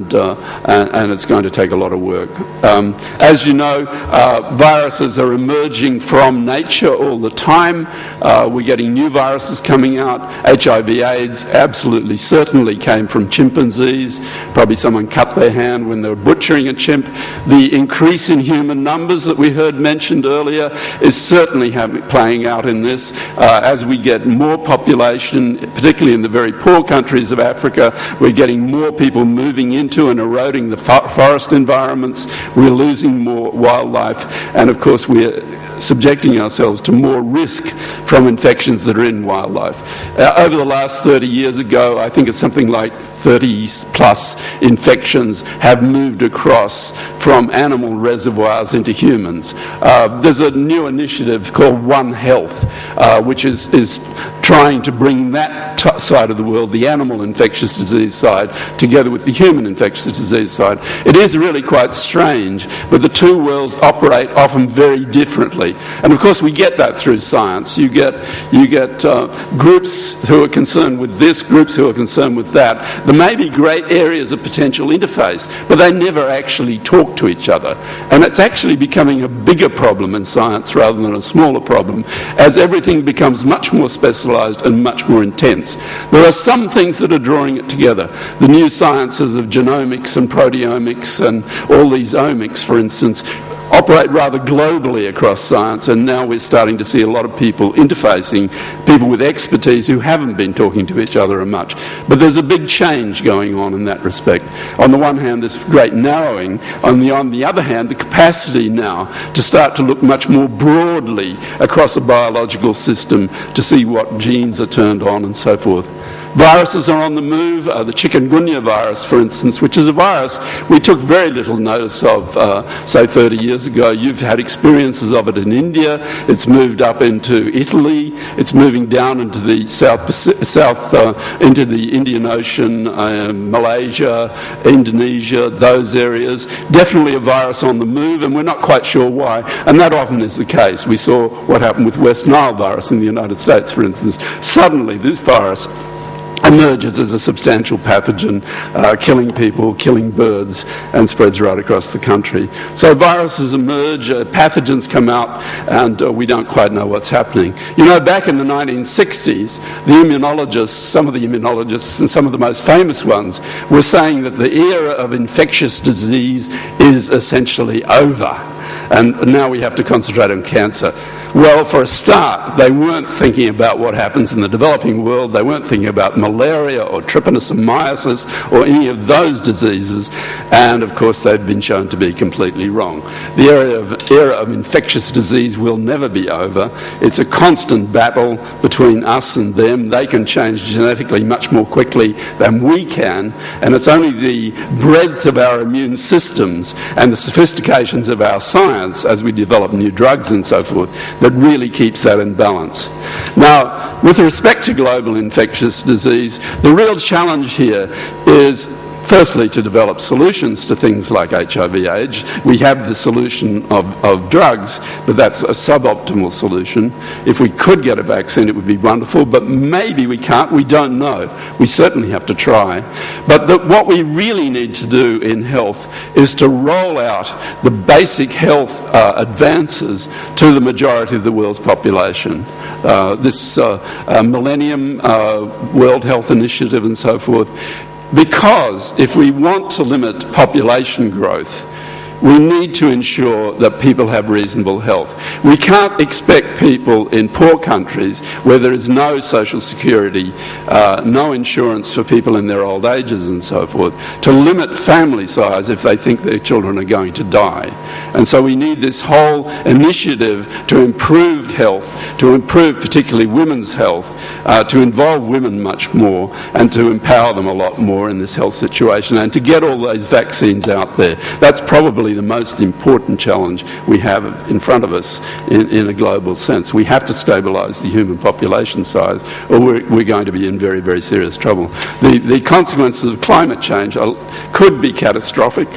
and it's going to take a lot of work. As you know, viruses are emerging from nature all the time. We're getting new viruses coming out. HIV/AIDS absolutely certainly came from chimpanzees. Probably someone cut their hand when they were butchering a chimp. The increase in human numbers that we heard mentioned earlier is certainly playing out in this. As we get more population, particularly in the very poor countries of Africa, we're getting more people moving into and eroding the forest environments. We're losing more wildlife, and of course we're subjecting ourselves to more risk from infections that are in wildlife. Over the last 30 years ago, I think it's something like 30 plus infections have moved across from animal reservoirs into humans. There's a new initiative called One Health, which is trying to bring that side of the world, the animal infectious disease side, together with the human infectious disease side. It is really quite strange, but the two worlds operate often very differently. And of course we get that through science. You get groups who are concerned with this, groups who are concerned with that. There may be great areas of potential interface, but they never actually talk to each other. And it's actually becoming a bigger problem in science rather than a smaller problem, as everything becomes much more specialised and much more intense. There are some things that are drawing it together. The new sciences of genomics and proteomics and all these omics, for instance, operate rather globally across science, and now we're starting to see a lot of people interfacing, people with expertise who haven't been talking to each other much. But there's a big change going on in that respect. On the one hand, this great narrowing. On the other hand, the capacity now to start to look much more broadly across a biological system to see what genes are turned on and so forth. Viruses are on the move. The chikungunya virus, for instance, which is a virus we took very little notice of, say, 30 years ago. You've had experiences of it in India. It's moved up into Italy. It's moving down into the into the Indian Ocean, Malaysia, Indonesia, those areas. Definitely a virus on the move, and we're not quite sure why. And that often is the case. We saw what happened with West Nile virus in the United States, for instance. Suddenly, this virus emerges as a substantial pathogen, killing people, killing birds, and spreads right across the country. So viruses emerge, pathogens come out, and we don't quite know what's happening. You know, back in the 1960s, the immunologists, some of the immunologists and some of the most famous ones, were saying that the era of infectious disease is essentially over, and now we have to concentrate on cancer. Well, for a start, they weren't thinking about what happens in the developing world. They weren't thinking about malaria or trypanosomiasis or any of those diseases. And, of course, they've been shown to be completely wrong. The era of infectious disease will never be over. It's a constant battle between us and them. They can change genetically much more quickly than we can. And it's only the breadth of our immune systems and the sophistications of our science as we develop new drugs and so forth that really keeps that in balance. Now, with respect to global infectious disease, the real challenge here is firstly to develop solutions to things like HIV/AIDS. We have the solution of drugs, but that's a suboptimal solution. If we could get a vaccine, it would be wonderful, but maybe we can't. We don't know. We certainly have to try. But what we really need to do in health is to roll out the basic health advances to the majority of the world's population. This Millennium World Health Initiative and so forth. Because if we want to limit population growth, we need to ensure that people have reasonable health. We can't expect people in poor countries where there is no social security, no insurance for people in their old ages and so forth, to limit family size if they think their children are going to die. And so we need this whole initiative to improve health, to improve particularly women's health, to involve women much more and to empower them a lot more in this health situation and to get all those vaccines out there. That's probably the most important challenge we have in front of us in a global sense. We have to stabilise the human population size or we're going to be in very, very serious trouble. The consequences of climate change could be catastrophic.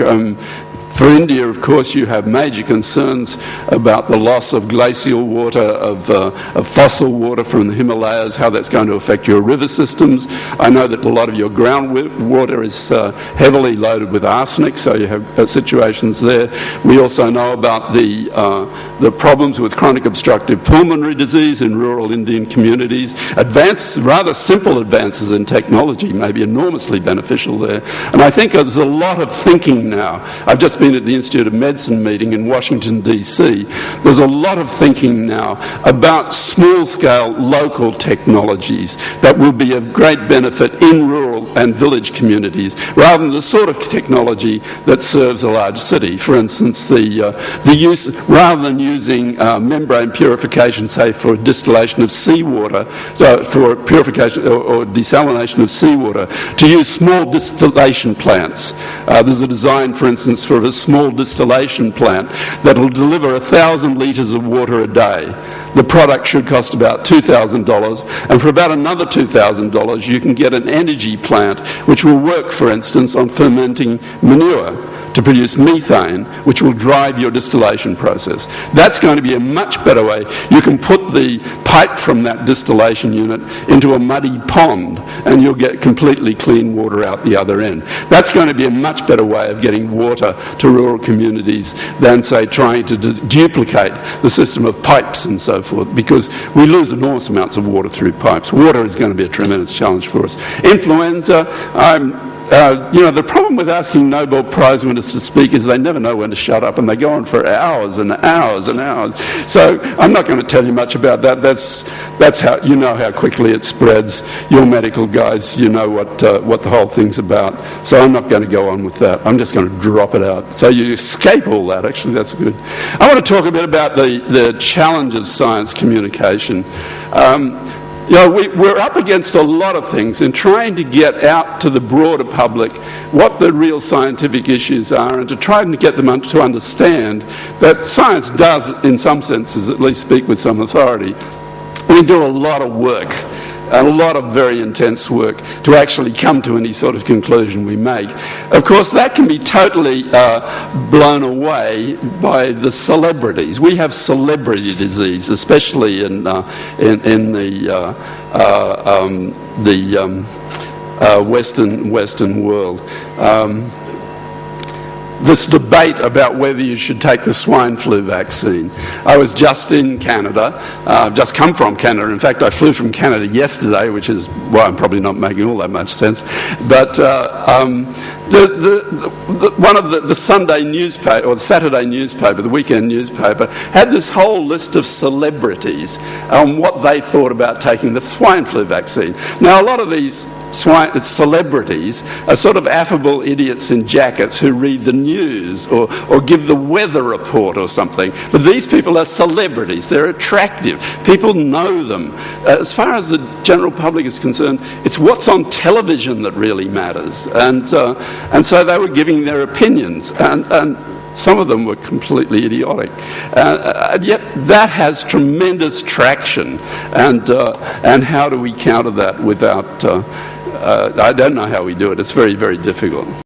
For India, of course, you have major concerns about the loss of glacial water, of fossil water from the Himalayas, how that's going to affect your river systems. I know that a lot of your groundwater is heavily loaded with arsenic, so you have situations there. We also know about the problems with chronic obstructive pulmonary disease in rural Indian communities. Rather simple advances in technology may be enormously beneficial there. And I think there's a lot of thinking now. I've just been at the Institute of Medicine meeting in Washington, D.C. There's a lot of thinking now about small-scale local technologies that will be of great benefit in rural and village communities, rather than the sort of technology that serves a large city. For instance, the use, rather than using membrane purification, say for distillation of seawater, for purification or desalination of seawater, to use small distillation plants. There's a design, for instance, for a small distillation plant that will deliver 1,000 litres of water a day. The product should cost about $2,000, and for about another $2,000 you can get an energy plant which will work, for instance, on fermenting manure to produce methane, which will drive your distillation process. That's going to be a much better way. You can put the pipe from that distillation unit into a muddy pond and you'll get completely clean water out the other end. That's going to be a much better way of getting water to rural communities than, say, trying to duplicate the system of pipes and so forth, because we lose enormous amounts of water through pipes. Water is going to be a tremendous challenge for us. Influenza, the problem with asking Nobel Prize winners to speak is they never know when to shut up, and they go on for hours and hours and hours. So I'm not going to tell you much about that. That's how you know how quickly it spreads. You're medical guys, you know what the whole thing's about. So I'm not going to go on with that. I'm just going to drop it out. So you escape all that. Actually, that's good. I want to talk a bit about the challenge of science communication. We're up against a lot of things in trying to get out to the broader public what the real scientific issues are, and to try and get them to understand that science does, in some senses, at least speak with some authority. We do a lot of work, a lot of very intense work, to actually come to any sort of conclusion we make. Of course, that can be totally blown away by the celebrities. We have celebrity disease, especially in the Western world. This debate about whether you should take the swine flu vaccine. I was just in Canada. I've just come from Canada. In fact, I flew from Canada yesterday, which is why I'm probably not making all that much sense. But one of the Sunday newspaper, or the Saturday newspaper, the weekend newspaper, had this whole list of celebrities on what they thought about taking the swine flu vaccine. Now, a lot of these celebrities are sort of affable idiots in jackets who read the news or give the weather report or something. But these people are celebrities. They're attractive. People know them. As far as the general public is concerned, it's what's on television that really matters. And so they were giving their opinions, and some of them were completely idiotic. And yet that has tremendous traction. And how do we counter that without... I don't know how we do it. It's very, very difficult.